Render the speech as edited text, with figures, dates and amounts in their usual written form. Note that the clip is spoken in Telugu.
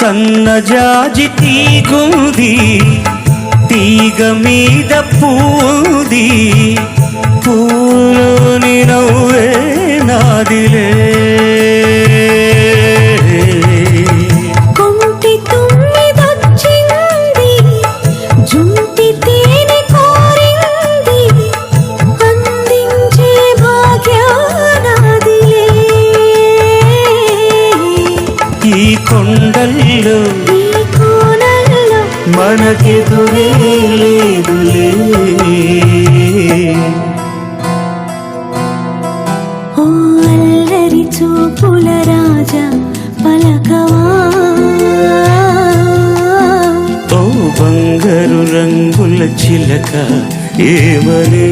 సన్నజాజి తీగుంది, తీగ మీద పూది, పూలోని నవ్వే నాదిలే. కొంటి తుమ్మిదొచ్చింది, జుంటి తేనె కోరింది, అందించే భాగ్యానాదిలే. ఈ కొండల్లో ఈ కోనల్లో మనకెదురే లేదులే. ఓ అల్లరి చూపుల రాజా పలకవా, ఓ బంగారు రంగుల చిలక ఏమనే.